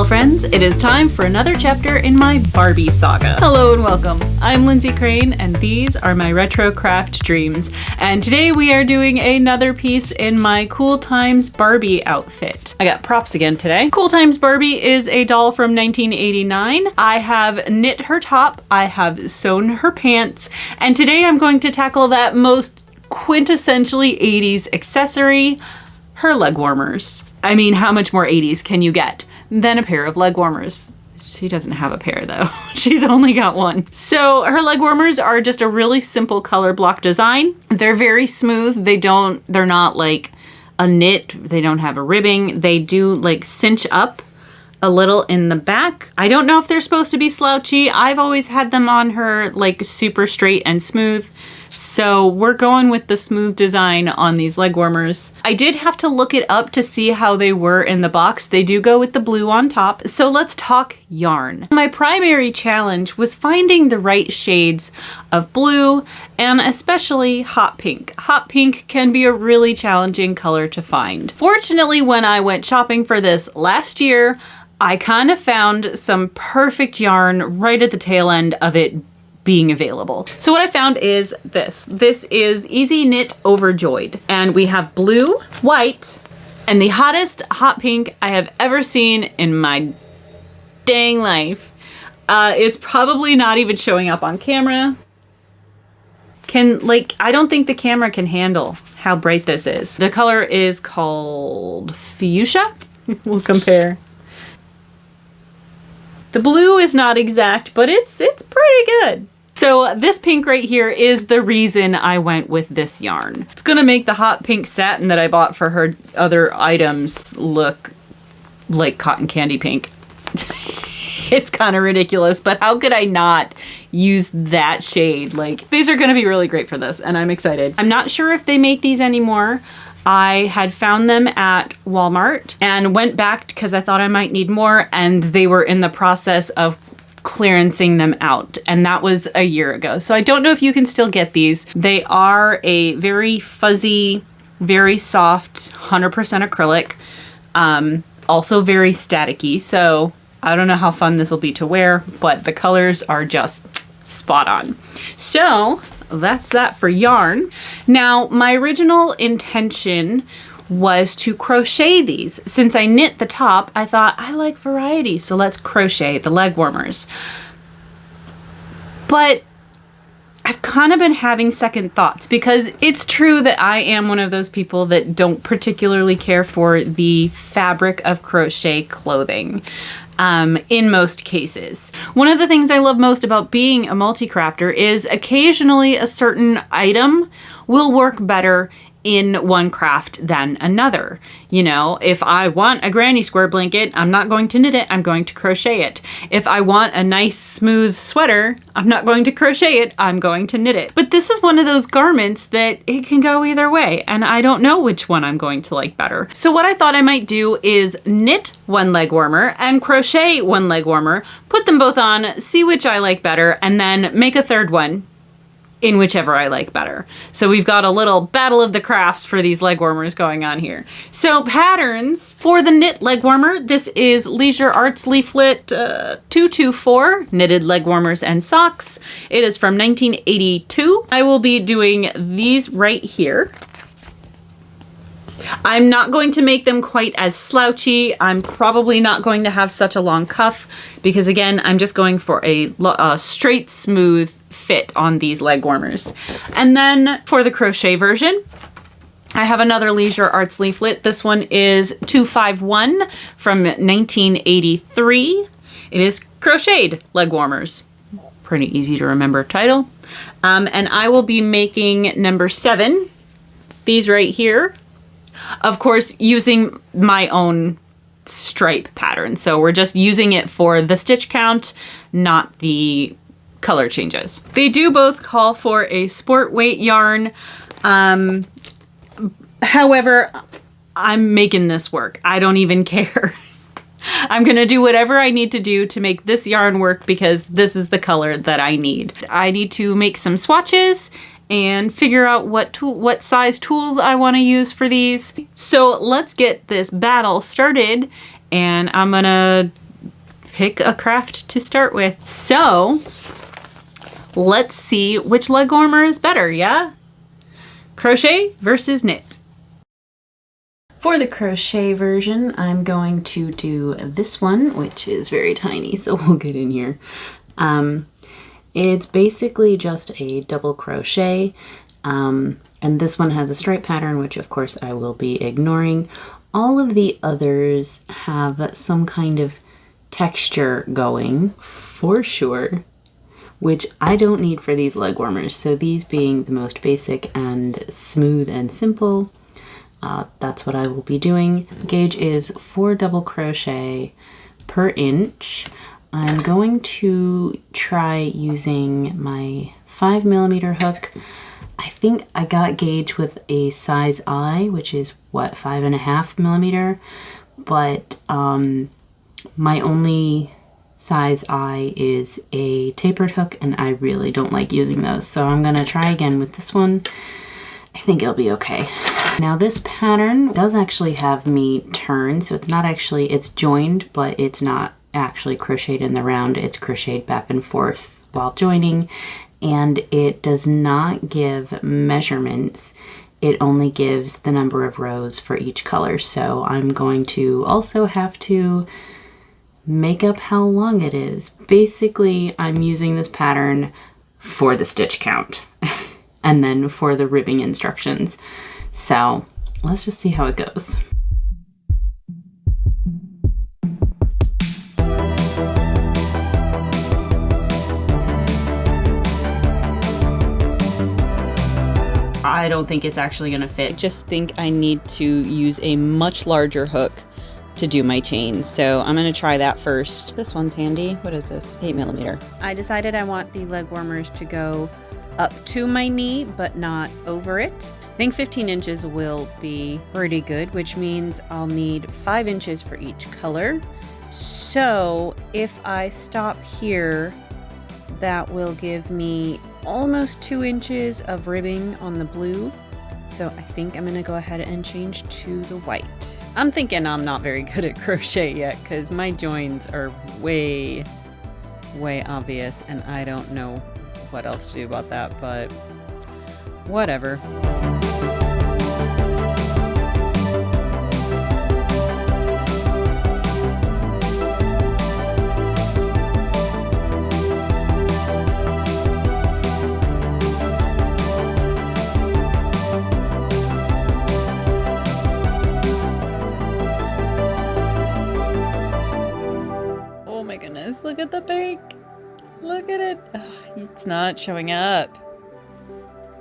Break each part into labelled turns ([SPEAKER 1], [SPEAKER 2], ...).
[SPEAKER 1] Well friends, it is time for another chapter in my Barbie saga. Hello and welcome. I'm Lindsay Crane and these are my retro craft dreams. And today we are doing another piece in my Cool Times Barbie outfit. I got props again today. Cool Times Barbie is a doll from 1989. I have knit her top, I have sewn her pants, and today I'm going to tackle that most quintessentially 80s accessory, her leg warmers. I mean, how much more 80s can you get than a pair of leg warmers? She doesn't have a pair though. She's only got one. So her leg warmers are just a really simple color block design. They're very smooth. They're not like a knit. They don't have a ribbing. They do like cinch up a little in the back. I don't know if they're supposed to be slouchy. I've always had them on her like super straight and smooth. So we're going with the smooth design on these leg warmers. I did have to look it up to see how they were in the box. They do go with the blue on top. So let's talk yarn. My primary challenge was finding the right shades of blue and especially hot pink. Hot pink can be a really challenging color to find. Fortunately, when I went shopping for this last year, I kind of found some perfect yarn right at the tail end of it being available. So what I found is this. This is Easy Knit Overjoyed. And we have blue, white, and the hottest hot pink I have ever seen in my dang life. It's probably not even showing up on camera. I don't think the camera can handle how bright this is. The color is called Fushia. We'll compare. The blue is not exact, but it's pretty good. So this pink right here is the reason I went with this yarn. It's gonna make the hot pink satin that I bought for her other items look like cotton candy pink. It's kind of ridiculous, but how could I not use that shade? Like, these are gonna be really great for this, and I'm excited. I'm not sure if they make these anymore. I had found them at Walmart and went back because I thought I might need more, and they were in the process of clearancing them out, and that was a year ago. So I don't know if you can still get these. They are a very fuzzy, very soft, 100% acrylic, also very staticky. So I don't know how fun this will be to wear, but the colors are just spot on. So that's that for yarn. Now, my original intention was to crochet these. Since I knit the top, I thought I like variety, so let's crochet the leg warmers. But I've kind of been having second thoughts because it's true that I am one of those people that don't particularly care for the fabric of crochet clothing. In most cases. One of the things I love most about being a multi-crafter is occasionally a certain item will work better in one craft than another. You know, if I want a granny square blanket, I'm not going to knit it, I'm going to crochet it. If I want a nice smooth sweater, I'm not going to crochet it, I'm going to knit it. But this is one of those garments that it can go either way, and I don't know which one I'm going to like better. So what I thought I might do is knit one leg warmer and crochet one leg warmer, put them both on, see which I like better, and then make a third one in whichever I like better. So we've got a little battle of the crafts for these leg warmers going on here. So patterns for the knit leg warmer, this is Leisure Arts Leaflet 224, knitted leg warmers and socks. It is from 1982. I will be doing these right here. I'm not going to make them quite as slouchy. I'm probably not going to have such a long cuff because again, I'm just going for a straight, smooth fit on these leg warmers. And then for the crochet version, I have another Leisure Arts leaflet. This one is 251 from 1983. It is Crocheted leg warmers. Pretty easy to remember title. And I will be making number 7, these right here. Of course, using my own stripe pattern. So we're just using it for the stitch count, not the color changes. They do both call for a sport weight yarn. However, I'm making this work. I don't even care. I'm gonna do whatever I need to do to make this yarn work because this is the color that I need. I need to make some swatches and figure out what size tools I want to use for these. So let's get this battle started, and I'm gonna pick a craft to start with. So let's see which leg warmer is better, yeah? Crochet versus knit. For the crochet version, I'm going to do this one, which is very tiny, so we'll get in here. It's basically just a double crochet, and this one has a stripe pattern, which of course I will be ignoring. All of the others have some kind of texture going, for sure, which I don't need for these leg warmers. So these being the most basic and smooth and simple, that's what I will be doing. Gauge is 4 double crochet per inch. I'm going to try using my 5mm hook. I think I got gauge with a size I, which is what, 5.5mm, but my only size I is a tapered hook, and I really don't like using those. So I'm gonna try again with this one. I think it'll be okay. Now this pattern does actually have me turn, so it's not actually, it's joined, but it's not actually crocheted in the round. It's crocheted back and forth while joining, and it does not give measurements. It only gives the number of rows for each color. So I'm going to also have to make up how long it is. Basically, I'm using this pattern for the stitch count and then for the ribbing instructions. So let's just see how it goes. I don't think it's actually gonna fit. I just think I need to use a much larger hook to do my chain. So I'm gonna try that first. This one's handy. What is this? 8mm. I decided I want the leg warmers to go up to my knee, but not over it. I think 15 inches will be pretty good, which means I'll need 5 inches for each color. So if I stop here, that will give me almost 2 inches of ribbing on the blue. So I think I'm gonna go ahead and change to the white. I'm thinking I'm not very good at crochet yet because my joins are way obvious, and I don't know what else to do about that, but whatever. Look at the pink. Look at it. Ugh, it's not showing up.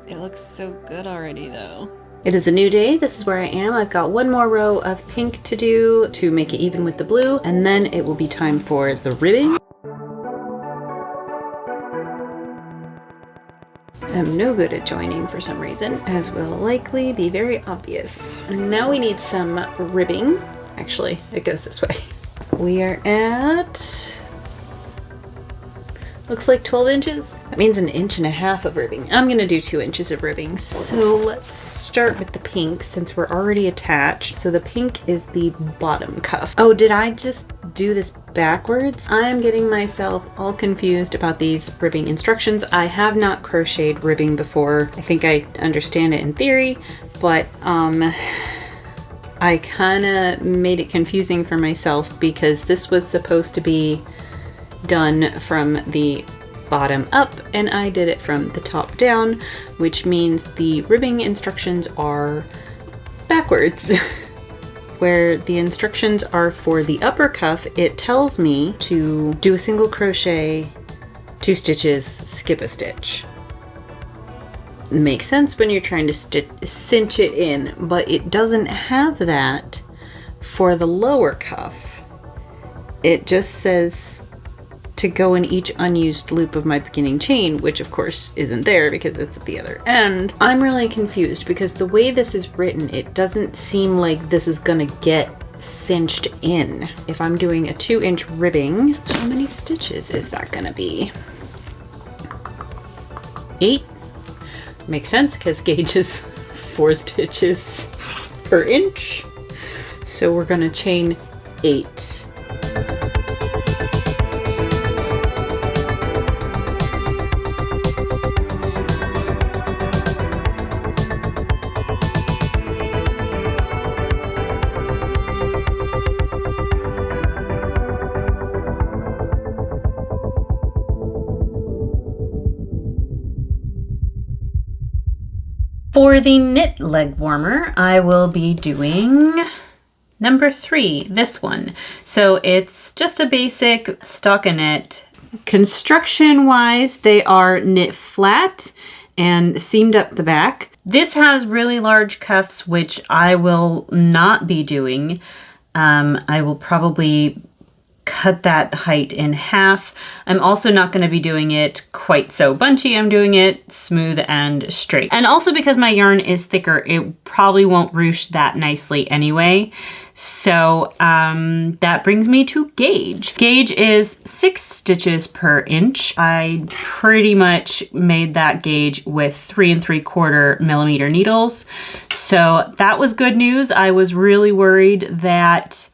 [SPEAKER 1] It looks so good already though. It is a new day. This is where I am. I've got one more row of pink to do to make it even with the blue, and then it will be time for the ribbing. I'm no good at joining for some reason, as will likely be very obvious. Now we need some ribbing. Actually, it goes this way. We are at, looks like 12 inches. That means 1.5 inches of ribbing. I'm gonna do 2 inches of ribbing. So let's start with the pink since we're already attached. So the pink is the bottom cuff. Oh, did I just do this backwards? I'm getting myself all confused about these ribbing instructions. I have not crocheted ribbing before. I think I understand it in theory, but I kind of made it confusing for myself because this was supposed to be done from the bottom up and I did it from the top down, which means the ribbing instructions are backwards. Where the instructions are for the upper cuff, it tells me to do a single crochet, 2 stitches, skip a stitch. Makes sense when you're trying to cinch it in, but it doesn't have that for the lower cuff. It just says to go in each unused loop of my beginning chain, which of course isn't there because it's at the other end. I'm really confused because the way this is written, it doesn't seem like this is gonna get cinched in. If I'm doing a 2-inch ribbing, how many stitches is that gonna be? 8? Makes sense because gauge is 4 stitches per inch. So we're gonna chain 8. For the knit leg warmer, I will be doing number 3, this one. So it's just a basic stockinette. Construction wise, they are knit flat and seamed up the back. This has really large cuffs, which I will not be doing. I will probably cut that height in half. I'm also not going to be doing it quite so bunchy. I'm doing it smooth and straight. And also because my yarn is thicker, it probably won't ruche that nicely anyway. So that brings me to gauge. Gauge is 6 stitches per inch. I pretty much made that gauge with 3 3/4 millimeter needles. So that was good news. I was really worried that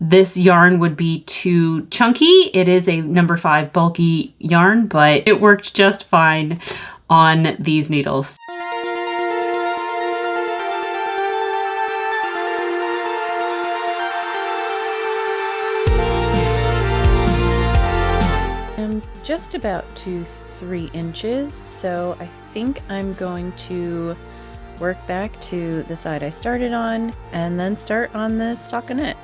[SPEAKER 1] this yarn would be too chunky. It is a number 5 bulky yarn, but it worked just fine on these needles. I'm just about to 3 inches, so I think I'm going to work back to the side I started on and then start on the stockinette.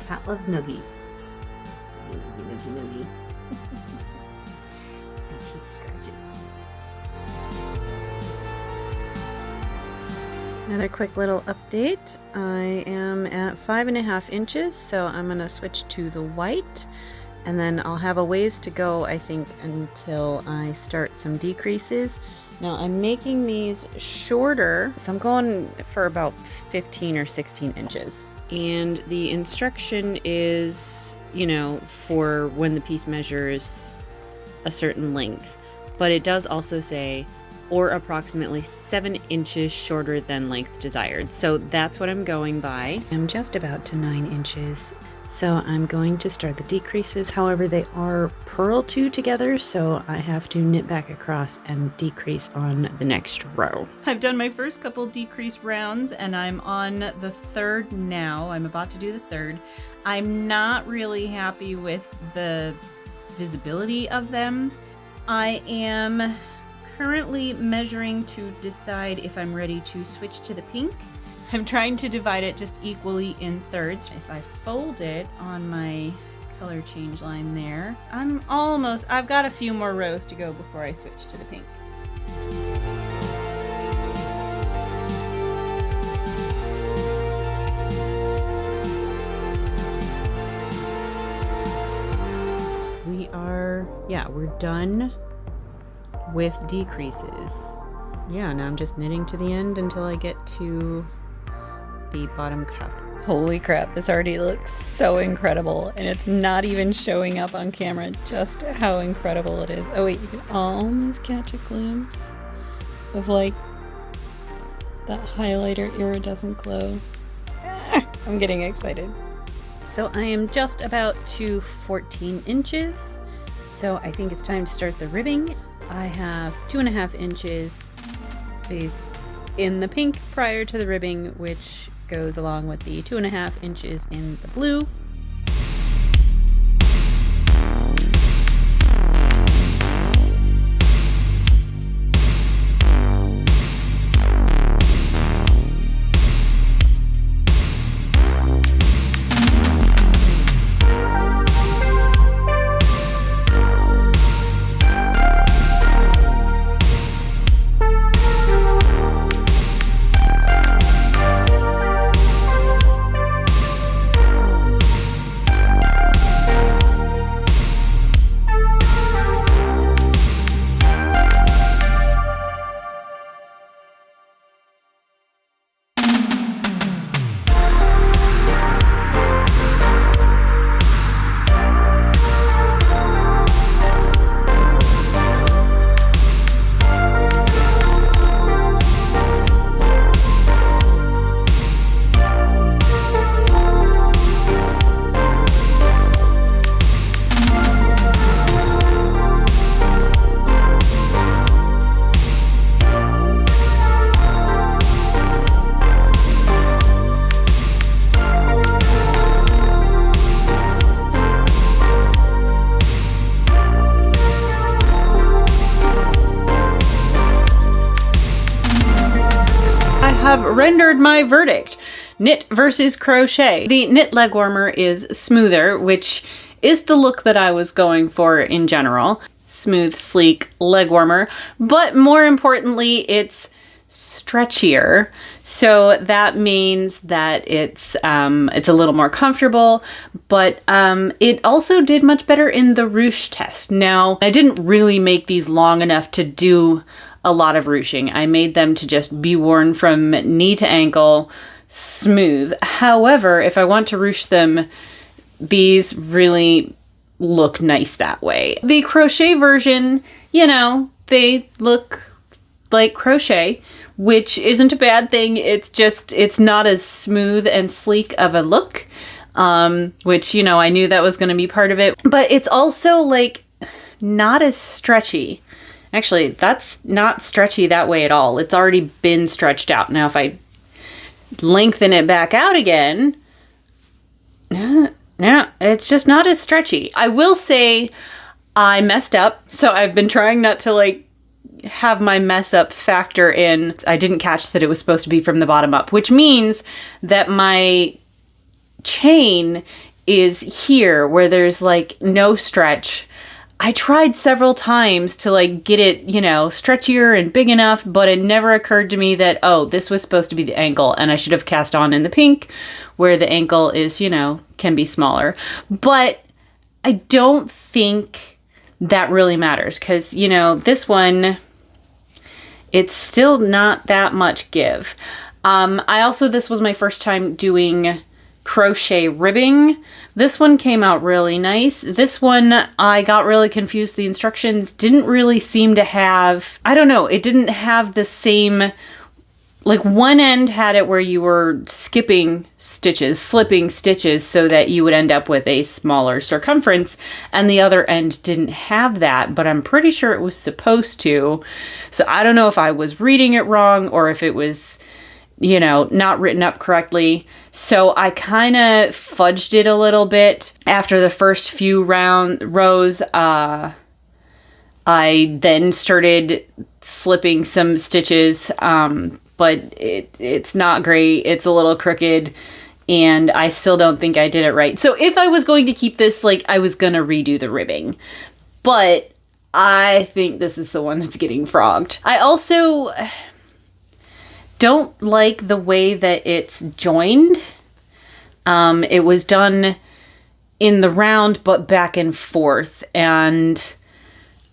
[SPEAKER 1] Cat loves nuggies. Noogie. And cheek scratches. Another quick little update. I am at 5.5 inches, so I'm gonna switch to the white, and then I'll have a ways to go, I think, until I start some decreases. Now I'm making these shorter, so I'm going for about 15 or 16 inches. And the instruction is, you know, for when the piece measures a certain length, but it does also say, or approximately 7 inches shorter than length desired. So that's what I'm going by. I'm just about to 9 inches. So I'm going to start the decreases. However, they are purl 2 together, so I have to knit back across and decrease on the next row. I've done my first couple decrease rounds and I'm on the 3rd now. I'm about to do the 3rd. I'm not really happy with the visibility of them. I am currently measuring to decide if I'm ready to switch to the pink. I'm trying to divide it just equally in thirds. If I fold it on my color change line there, I've got a few more rows to go before I switch to the pink. We're done with decreases. Yeah, now I'm just knitting to the end until I get to the bottom cuff. Holy crap, this already looks so incredible, and it's not even showing up on camera just how incredible it is. Oh wait, you can almost catch a glimpse of like that highlighter iridescent glow. I'm getting excited. So I am just about to 14 inches, so I think it's time to start the ribbing. I have 2.5 inches in the pink prior to the ribbing, which goes along with the 2.5 inches in the blue. rendered my verdict. Knit versus crochet. The knit leg warmer is smoother, which is the look that I was going for in general. Smooth, sleek leg warmer, but more importantly, it's stretchier. So that means that it's a little more comfortable, but it also did much better in the ruche test. Now, I didn't really make these long enough to do a lot of ruching. I made them to just be worn from knee to ankle, smooth. However, if I want to ruche them, these really look nice that way. The crochet version, you know, they look like crochet, which isn't a bad thing. It's just, it's not as smooth and sleek of a look, which, you know, I knew that was going to be part of it, but it's also like not as stretchy. Actually, that's not stretchy that way at all. It's already been stretched out. Now, if I lengthen it back out again, no, it's just not as stretchy. I will say I messed up, so I've been trying not to like have my mess up factor in. I didn't catch that it was supposed to be from the bottom up, which means that my chain is here where there's like no stretch. I tried several times to like get it, you know, stretchier and big enough, but it never occurred to me that, oh, this was supposed to be the ankle and I should have cast on in the pink where the ankle is, you know, can be smaller. But I don't think that really matters because, you know, this one, it's still not that much give. This was my first time doing crochet ribbing. This one came out really nice. This one, I got really confused. The instructions didn't really seem to have, I don't know, it didn't have the same, like one end had it where you were skipping stitches, slipping stitches so that you would end up with a smaller circumference, and the other end didn't have that, but I'm pretty sure it was supposed to. So I don't know if I was reading it wrong or if it was, you know, not written up correctly. So I kind of fudged it a little bit. After the first few rows, I then started slipping some stitches, but it's not great. It's a little crooked, and I still don't think I did it right. So if I was going to keep this, like, I was going to redo the ribbing, but I think this is the one that's getting frogged. I also don't like the way that it's joined. It was done in the round, but back and forth, and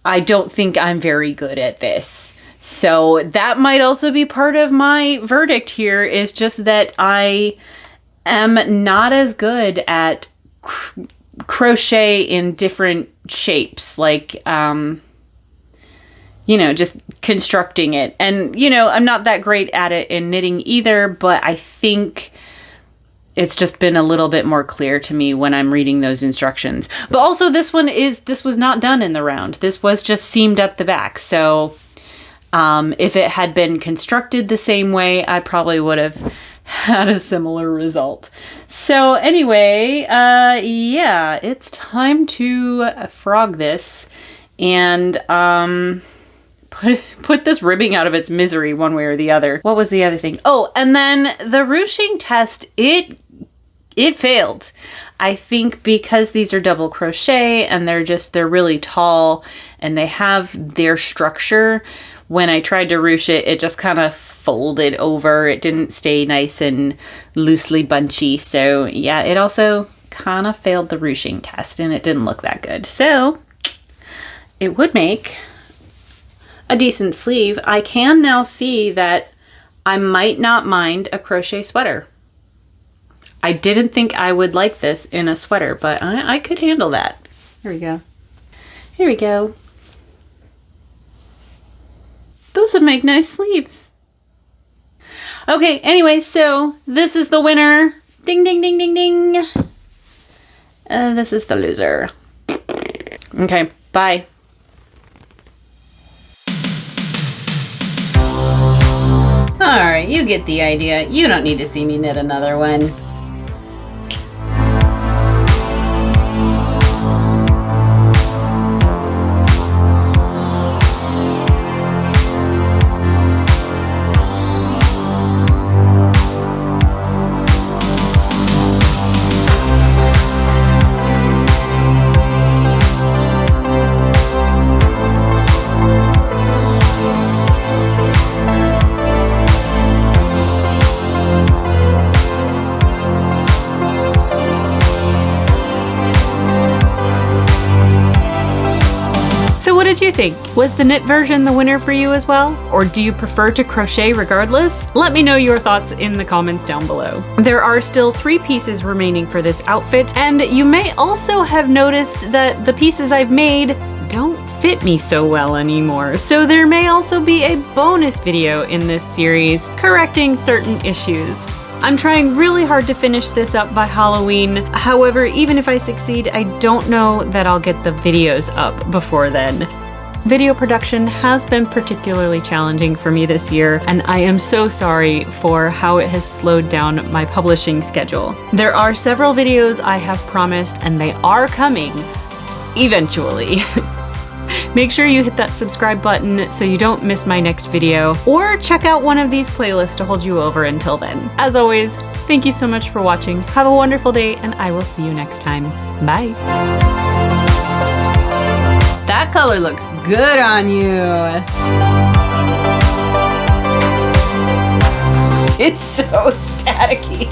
[SPEAKER 1] I don't think I'm very good at this. So that might also be part of my verdict here, is just that I am not as good at crochet in different shapes, like, you know, just constructing it. And, you know, I'm not that great at it in knitting either, but I think it's just been a little bit more clear to me when I'm reading those instructions. But also this was not done in the round. This was just seamed up the back. So if it had been constructed the same way, I probably would have had a similar result. So anyway, yeah, it's time to frog this and put this ribbing out of its misery one way or the other. What was the other thing? Oh, and then the ruching test, it failed. I think because these are double crochet and they're really tall and they have their structure. When I tried to ruche it, it just kind of folded over. It didn't stay nice and loosely bunchy. So yeah, it also kind of failed the ruching test and it didn't look that good. So it would make a decent sleeve. I can now see that I might not mind a crochet sweater. I didn't think I would like this in a sweater, but I could handle that. Here we go. Here we go. Those would make nice sleeves. Okay, anyway, so this is the winner. Ding, ding, ding, ding, ding. This is the loser. Okay, bye. Alright, you get the idea. You don't need to see me knit another one. you think? Was the knit version the winner for you as well? Or do you prefer to crochet regardless? Let me know your thoughts in the comments down below. There are still 3 pieces remaining for this outfit, and you may also have noticed that the pieces I've made don't fit me so well anymore, so there may also be a bonus video in this series correcting certain issues. I'm trying really hard to finish this up by Halloween. However, even if I succeed, I don't know that I'll get the videos up before then. Video production has been particularly challenging for me this year, and I am so sorry for how it has slowed down my publishing schedule. There are several videos I have promised, and they are coming eventually. Make sure you hit that subscribe button so you don't miss my next video, or check out one of these playlists to hold you over until then. As always, thank you so much for watching. Have a wonderful day, and I will see you next time. Bye. That color looks good on you. It's so staticky.